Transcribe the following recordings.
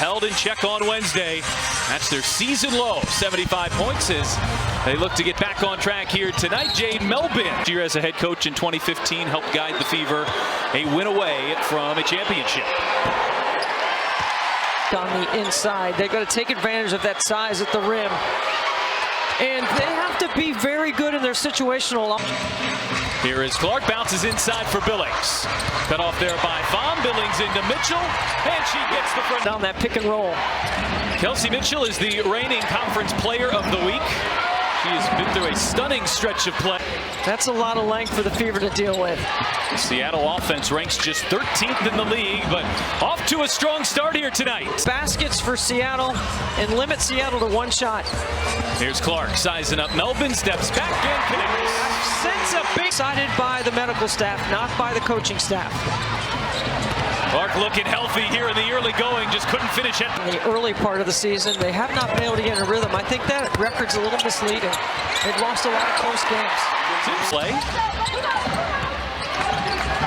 held in check on Wednesday. That's their season low, 75 points, as they look to get back on track here tonight. Jade Melvin, year as a head coach in 2015, helped guide the Fever a win away from a championship. On the inside, they've got to take advantage of that size at the rim, and they have to be very good in their situational. Here is Clark, bounces inside for Billings. Cut off there by Fahm. Billings into Mitchell, and she gets the front. Down that pick and roll. Kelsey Mitchell is the reigning conference player of the week. She has been through a stunning stretch of play. That's a lot of length for the Fever to deal with. The Seattle offense ranks just 13th in the league, but off to a strong start here tonight. Baskets for Seattle and limit Seattle to one shot. Here's Clark sizing up Melvin, steps back and connects. Sends a big decided by the medical staff, not by the coaching staff. Clark looking healthy here in the early going, just couldn't finish it. In the early part of the season, they have not been able to get in a rhythm. I think that record's a little misleading. They've lost a lot of close games. Play.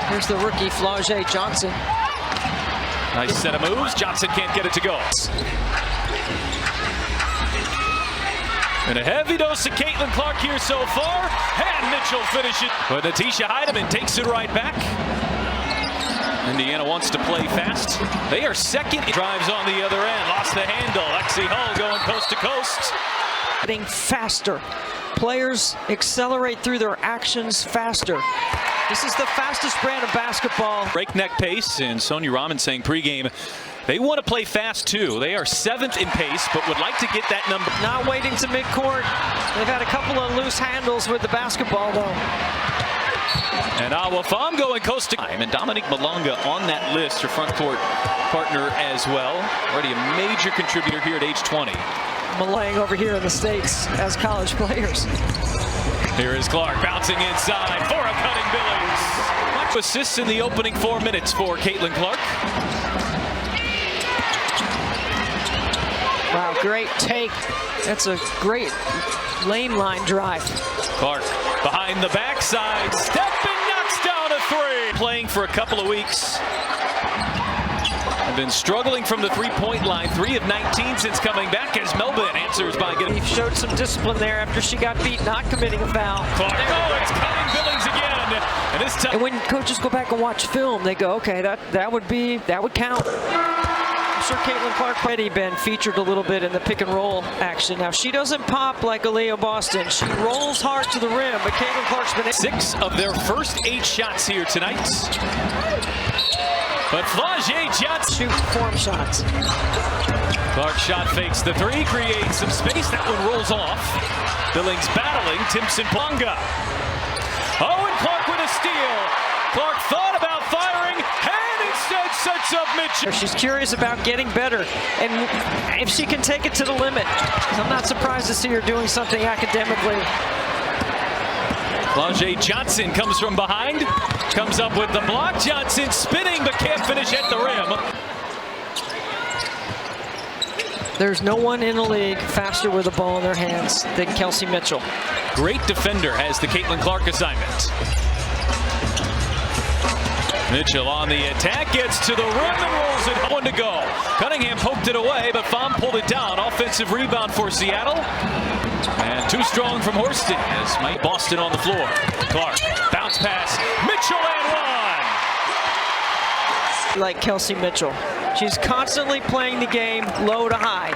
Here's the rookie, Flau'jae Johnson. Nice set of moves. Johnson can't get it to go. And a heavy dose of Caitlin Clark here so far. And Mitchell finishes. But Natisha Heidemann takes it right back. Indiana wants to play fast. They are second. Drives on the other end. Lost the handle. Lexi Hull going coast to coast. Getting faster. Players accelerate through their actions faster. This is the fastest brand of basketball. Breakneck pace, and Sonia Rahman saying pregame, they want to play fast too. They are 7th in pace, but would like to get that number. Not waiting to midcourt. They've had a couple of loose handles with the basketball though. And Fahm going coast to coast. And Dominique Malonga on that list, her front court partner as well. Already a major contributor here at age 20. Malaying over here in the States as college players. Here is Clark bouncing inside for a cutting Billings. Much assists in the opening 4 minutes for Caitlin Clark. Wow, great take. That's a great lane line drive. Clark behind the backside, stepping, knocks down a 3. Playing for a couple of weeks. Have been struggling from the three-point line, 3 of 19 since coming back, as Melvin answers by getting. He showed some discipline there after she got beat, not committing a foul. Clark, it's cutting Billings again, and this time. And when coaches go back and watch film, they go, okay, that would count. I'm sure Caitlin Clark already been featured a little bit in the pick and roll action. Now she doesn't pop like Aaliyah Boston. She rolls hard to the rim, but Caitlin Clark's been 6 of their first 8 shots here tonight. But Flau'jae Johnson shoot form shots. Clark shot fakes the 3, creates some space. That one rolls off. Billings battling Timpson Ponga. Oh, and Clark with a steal. Clark thought about firing and instead sets up Mitchell. She's curious about getting better and if she can take it to the limit. I'm not surprised to see her doing something academically. Flau'jae Johnson comes from behind, comes up with the block. Johnson spinning but can't finish at the rim. There's no one in the league faster with a ball in their hands than Kelsey Mitchell. Great defender has the Caitlin Clark assignment. Mitchell on the attack, gets to the rim and rolls it. 1 to go. Cunningham poked it away, but Fahm pulled it down. Offensive rebound for Seattle. And too strong from Horston as Mike Boston on the floor. Clark, bounce pass, Mitchell and 1. Like Kelsey Mitchell. She's constantly playing the game low to high.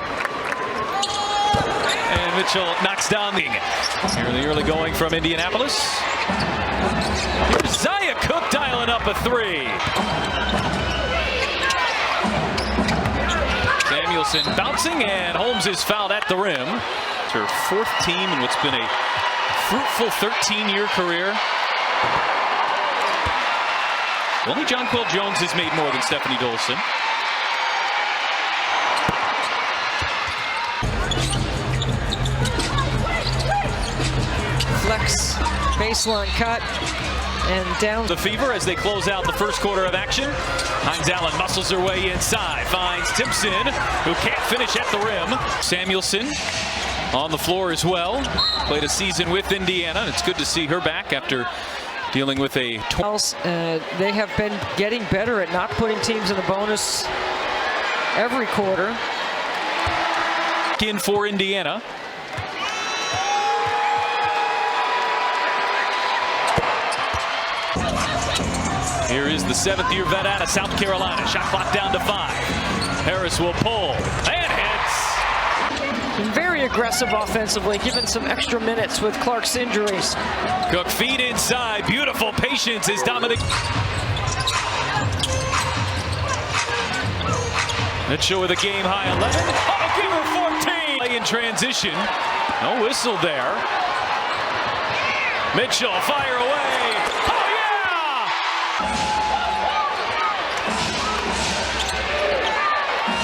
And Mitchell knocks down the here in the early going from Indianapolis. Here's Zaya Cook dialing up a 3. Samuelson bouncing, and Holmes is fouled at the rim. It's her 4th team in what's been a fruitful 13-year career. Only Jonquel Jones has made more than Stephanie Dolson. Flex, baseline cut, and down. The Fever as they close out the first quarter of action. Hines Allen muscles her way inside, finds Timpson, who can't finish at the rim. Samuelson on the floor as well. Played a season with Indiana. It's good to see her back after dealing with a... They have been getting better at not putting teams in the bonus every quarter. In for Indiana. Here is the 7th-year vet out of South Carolina. Shot clock down to 5. Harris will pull and hits. Very aggressive offensively, given some extra minutes with Clark's injuries. Cook feed inside. Beautiful patience is Dominic. Mitchell with a game-high 11. Oh, give her 14. Play in transition. No whistle there. Mitchell, fire away. Oh, yeah!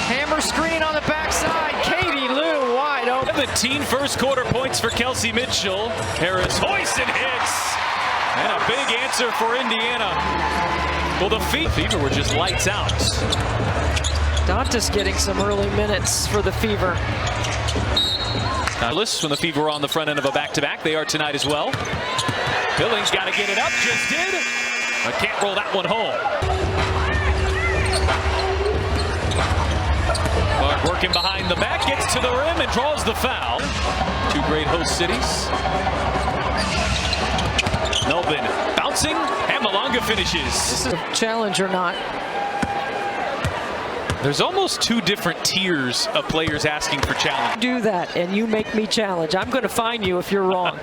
Hammer screen on the backside. Katie Lou wide open. 17 first-quarter points for Kelsey Mitchell. Harris hoists and hits. And a big answer for Indiana. Well, the Fever were just lights out. Dantas getting some early minutes for the Fever. When the Fever were on the front end of a back-to-back, they are tonight as well. Billings got to get it up, just did. But can't roll that one home. Clark working behind the back, gets to the rim and draws the foul. Two great host cities. Melvin bouncing, and Malonga finishes. This is a challenge or not. There's almost two different tiers of players asking for challenge. Do that, and you make me challenge. I'm going to fine you if you're wrong.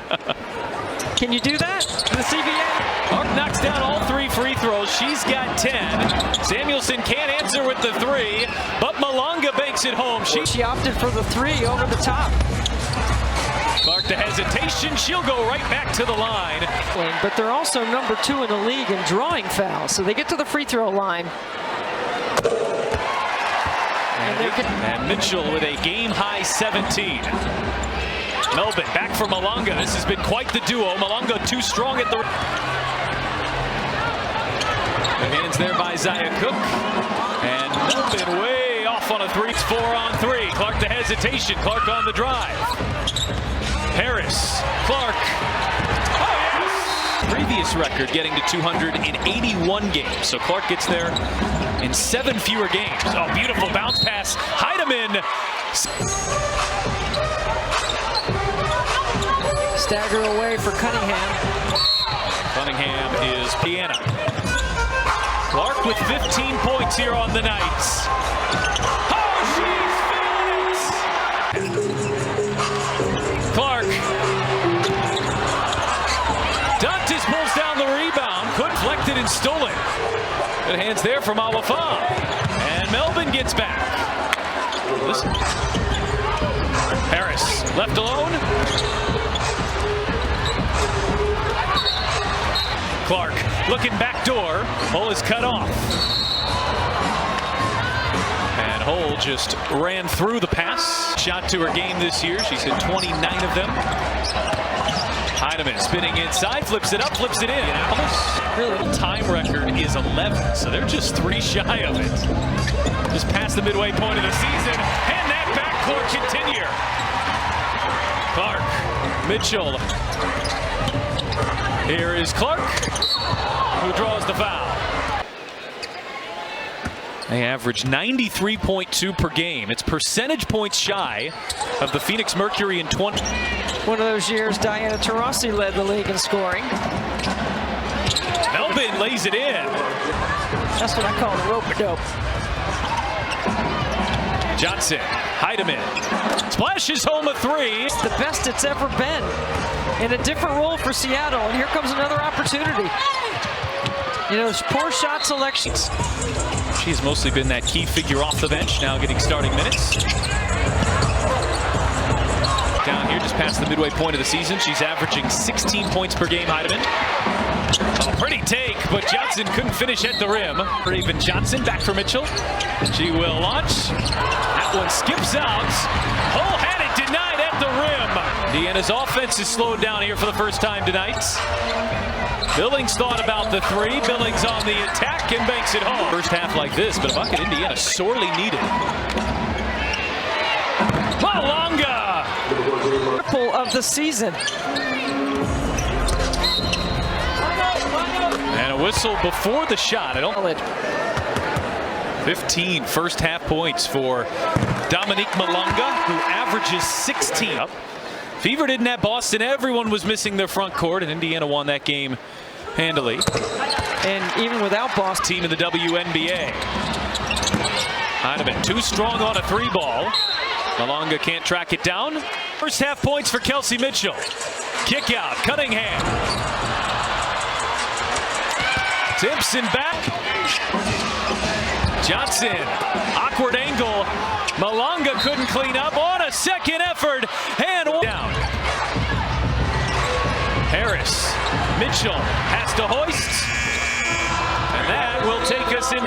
Can you do that? The CBA? Clark knocks down all 3 free throws. She's got 10. Samuelson can't answer with the 3, but Malonga banks it home. She opted for the 3 over the top. Clark to hesitation. She'll go right back to the line. But they're also number 2 in the league in drawing fouls, so they get to the free throw line. And Mitchell with a game-high 17. Melvin back for Malonga. This has been quite the duo. Malonga too strong at the... The hands there by Zaya Cook. And Melvin way off on a 3. It's 4 on 3. Clark to hesitation. Clark on the drive. Harris. Clark. Oh, yes! Previous record getting to 281 games. So Clark gets there in 7 fewer games. Oh, beautiful bounce pass. Heidemann. Stagger away for Cunningham. Cunningham is piano. Clark with 15 points here on the Knights. Oh, she's feeling it! Clark. Dantas pulls down the rebound. Could deflect it and stolen. Good hands there from Awafam. And Melvin gets back. Listen. Harris left alone. Clark looking back door. Hull is cut off. And Hull just ran through the pass. Shot to her game this year. She's hit 29 of them. Heidemann spinning inside, flips it up, flips it in. Really, time record is 11, so they're just 3 shy of it. Just past the midway point of the season, and that backcourt continue. Clark, Mitchell. Here is Clark, who draws the foul. They average 93.2 per game. It's percentage points shy of the Phoenix Mercury in 20. One of those years Diana Taurasi led the league in scoring. Melvin lays it in. That's what I call the rope-a-dope. Johnson, Heidemann, splashes home a 3. It's the best it's ever been in a different role for Seattle, and here comes another opportunity. You know, poor shot selections. She's mostly been that key figure off the bench, now getting starting minutes. Down here, just past the midway point of the season, she's averaging 16 points per game, Heidemann. A pretty take, but Johnson couldn't finish at the rim. Raven Johnson back for Mitchell. She will launch. That one skips out. Hull had it denied at the rim. Indiana's offense is slowed down here for the first time tonight. Billings thought about the 3. Billings on the attack and banks it home. First half like this, but a bucket Indiana sorely needed. Malonga! Triple of the season. And a whistle before the shot. 15 first half points for Dominique Malonga, who averages 16. Fever didn't have Boston. Everyone was missing their front court, and Indiana won that game handily. And even without Boston, team in the WNBA. Heineman too strong on a 3-ball. Malonga can't track it down. First half points for Kelsey Mitchell. Kick out, Cunningham. Timpson back. Johnson, awkward angle. Malonga couldn't clean up on a second effort. And down. Harris, Mitchell has to hoist. And that will take us in.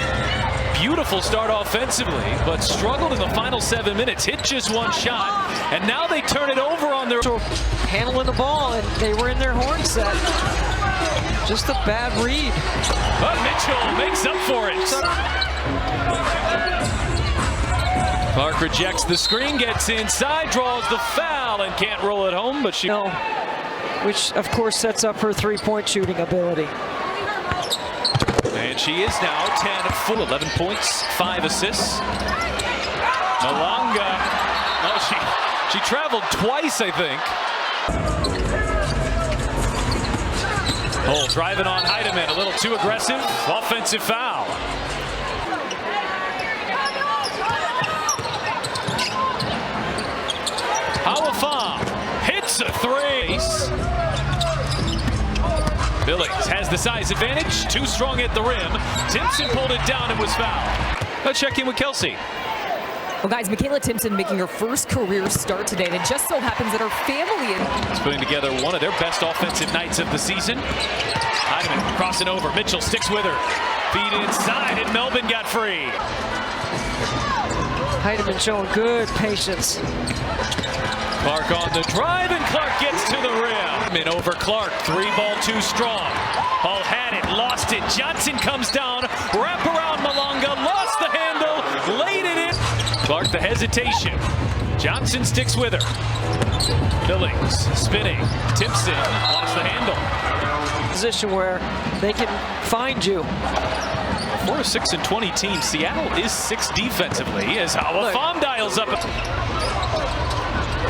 Beautiful start offensively, but struggled in the final 7 minutes. Hit just one shot, and now they turn it over on their handling the ball, and they were in their horn set. Just a bad read. But Mitchell makes up for it. Clark rejects the screen, gets inside, draws the foul, and can't roll it home, but she... No, which, of course, sets up her three-point shooting ability. And she is now 10 full, 11 points, 5 assists. Malonga, oh, she traveled twice, I think. Oh, driving on Heideman, a little too aggressive. Offensive foul. Hawafam hits a 3. Billings has the size advantage, too strong at the rim. Timpson pulled it down and was fouled. Let's check in with Kelsey. Well, guys, Michaela Timpson making her first career start today, and it just so happens that her family is putting together one of their best offensive nights of the season. Heineman crossing over, Mitchell sticks with her. Feed inside, and Melvin got free. Heideman showing good patience. Clark on the drive, and Clark gets to the rim. Over Clark, 3-ball too strong. Hall had it, lost it. Johnson comes down, wrap around Malonga, lost the handle, laid it in. Clark the hesitation. Johnson sticks with her. Billings spinning. Timpson lost the handle. Position where they can find you. For a 6-20 team, Seattle is 6th defensively as Hawafam dials up.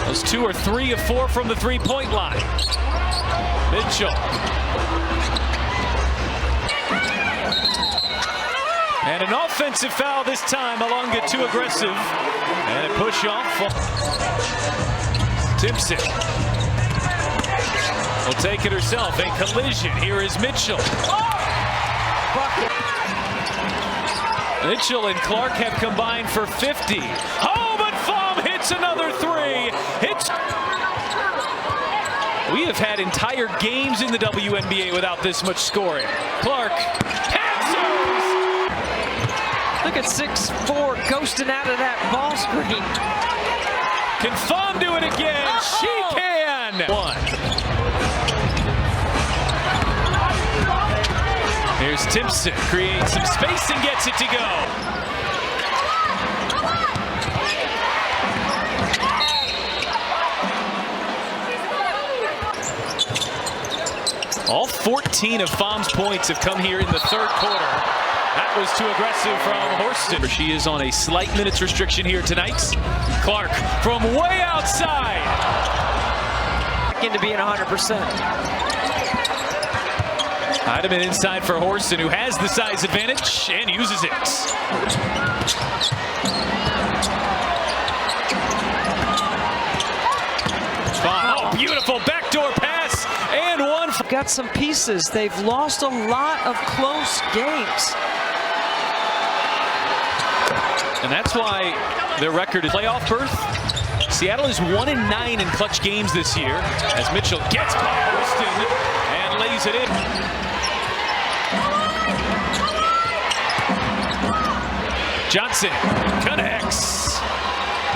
Those 2 are 3 of 4 from the 3-point line. Mitchell. And an offensive foul this time. Malonga too aggressive. And a push off. Timpson will take it herself. A collision. Here is Mitchell. Mitchell and Clark have combined for 50. Oh, but Fam hits another 3. We have had entire games in the WNBA without this much scoring. Clark answers. Look at 6'4", ghosting out of that ball screen. Can Fam do it again? She can. 1. Here's Timpson, creates some space and gets it to go. All 14 of Fam's points have come here in the 3rd quarter. That was too aggressive from Horston. She is on a slight minutes restriction here tonight. Clark from way outside. Into being 100%. Heideman inside for Horston, who has the size advantage and uses it. Oh, beautiful backdoor pass and one. Got some pieces. They've lost a lot of close games. And that's why their record is playoff berth. Seattle is 1-9 in clutch games this year as Mitchell gets by Houston and lays it in. Johnson connects.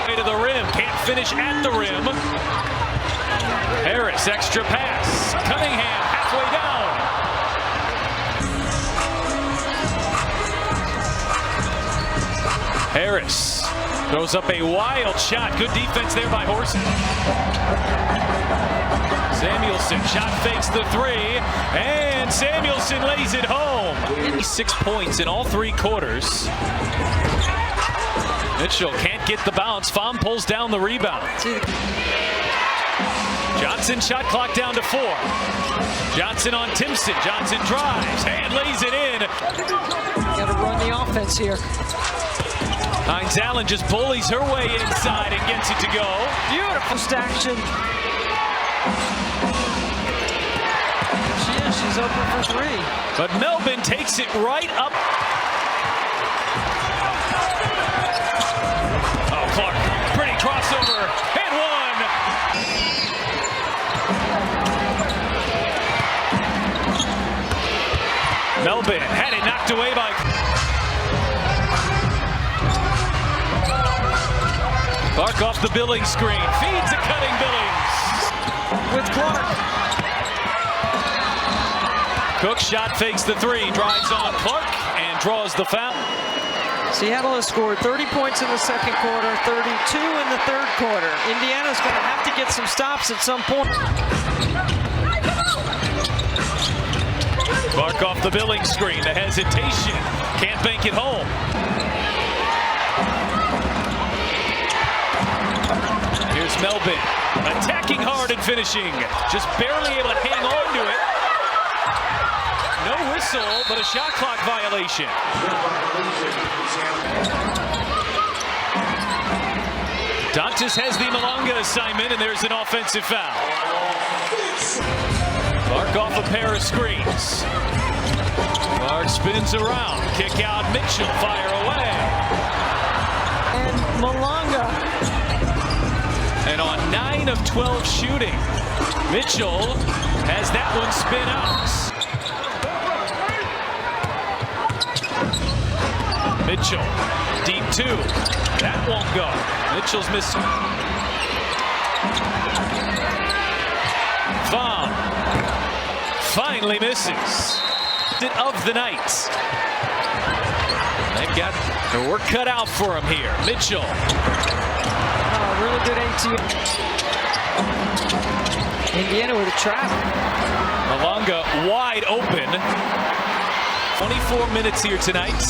Way to the rim, can't finish at the rim. Harris, extra pass. Cunningham halfway down. Harris throws up a wild shot. Good defense there by Horson. Samuelson shot fakes the three, and Samuelson lays it home. 6 points in all 3 quarters. Mitchell can't get the bounce. Pham pulls down the rebound. Johnson shot clock down to 4. Johnson on Timpson. Johnson drives and lays it in. Got to run the offense here. Hines Allen just bullies her way inside and gets it to go. Beautiful action. She's open for 3. But Melbourne takes it right up. Oh, Clark, pretty crossover, and one. Melbourne had it knocked away by Clark off the Billings screen, feeds a cutting Billings. With Clark. Cook shot fakes the 3, drives on Clark, and draws the foul. Seattle has scored 30 points in the second quarter, 32 in the third quarter. Indiana's going to have to get some stops at some point. Clark off the Billings screen, the hesitation, can't bank it home. Here's Melbourne, attacking hard and finishing, just barely able to hang on to it. No whistle, but a shot clock violation. Dantas has the Malonga assignment, and there's an offensive foul. Clark off a pair of screens. Clark spins around, kick out Mitchell, fire away. And Malonga. And on 9 of 12 shooting, Mitchell has that one spin out. Mitchell, deep 2. That won't go. Mitchell's missing. Pham finally misses. Of the night. They've got their work cut out for him here. Mitchell. Really good ATM. Indiana with a trap. Malonga wide open. 24 minutes here tonight.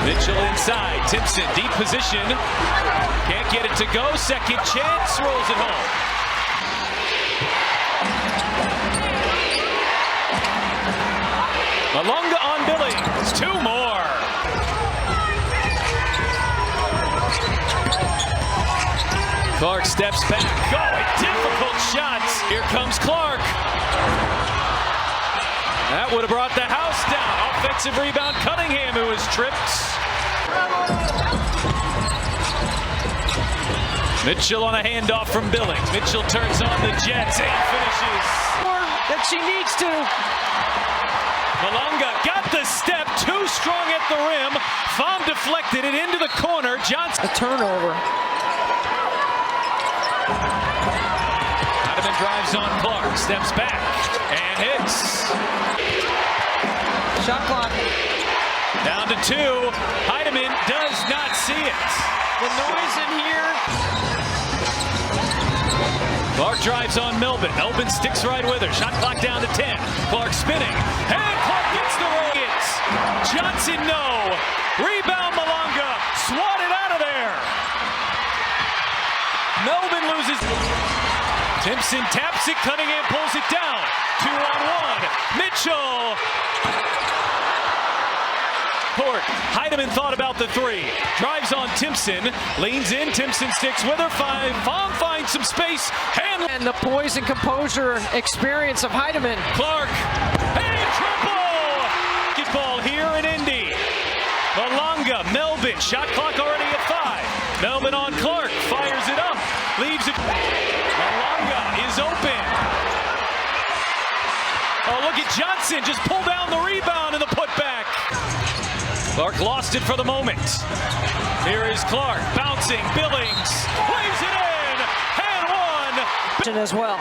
Mitchell inside. Timpson, deep position. Can't get it to go. Second chance. Rolls it home. Malonga on Billings. 2 more. Clark steps back. Oh, a difficult shot. Here comes Clark. That would have brought the house down. Offensive rebound, Cunningham, who was tripped. Mitchell on a handoff from Billings. Mitchell turns on the Jets and finishes. That she needs to. Malonga got the step, too strong at the rim. Pham deflected it into the corner. Johnson. A turnover. Heidemann drives on Clark, steps back, and hits. Shot clock. Down to 2. Heidemann does not see it. The noise in here. Clark drives on Melbourne. Melbourne sticks right with her. Shot clock down to 10. Clark spinning. And Clark gets the rockets. Johnson, no. Rebound, Malonga. Swatted out of there. Melbourne loses. Timpson taps it. Cunningham pulls it down. 2-on-1. Mitchell. Court. Heidemann thought about the 3. Drives on Timpson. Leans in. Timpson sticks with her. Pham finds some space. And the poise and composure experience of Heidemann. Clark. And triple. Get ball here in Indy. Malonga. Melbourne. Shot clock already at 5. Melbourne on Clark. Fires it up. Leaves it. Malonga is open. Oh, look at Johnson. Just pull down the rebound and the putback. Clark lost it for the moment. Here is Clark bouncing. Billings lays it in and one. As well.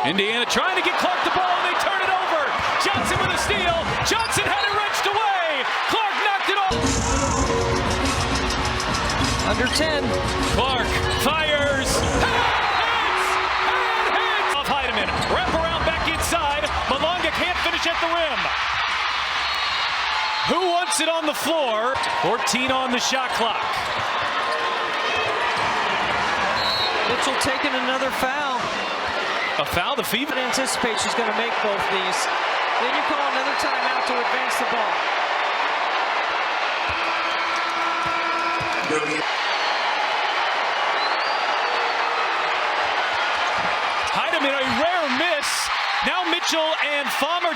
Indiana trying to get Clark the ball and they turn it over. Johnson with a steal. Johnson had it wrenched away. Clark knocked it off. Under 10. Clark fires. Hits! Off Heidemann. Wrap around back inside. Malonga can't finish at the rim. Who wants it on the floor? 14 on the shot clock. Mitchell taking another foul. A foul, the Fever. I anticipate she's going to make both these. Then you call another timeout to advance the ball. Heidemann, a rare miss. Now Mitchell and Farmer.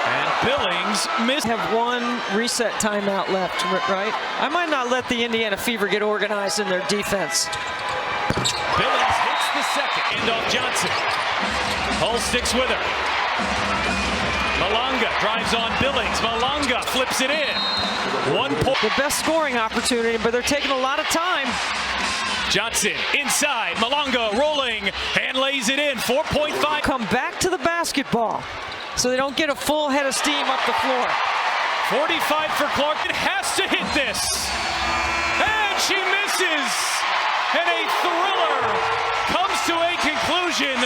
And Billings missed. Have one reset timeout left, right? I might not let the Indiana Fever get organized in their defense. Billings hits the second. End off Johnson. Hull sticks with her. Malonga drives on Billings. Malonga flips it in. 1 point. The best scoring opportunity, but they're taking a lot of time. Johnson inside. Malonga rolling and lays it in. 4.5. Come back to the basketball so they don't get a full head of steam up the floor. 45 for Clark. It has to hit this. And she misses. And a thriller comes to a conclusion.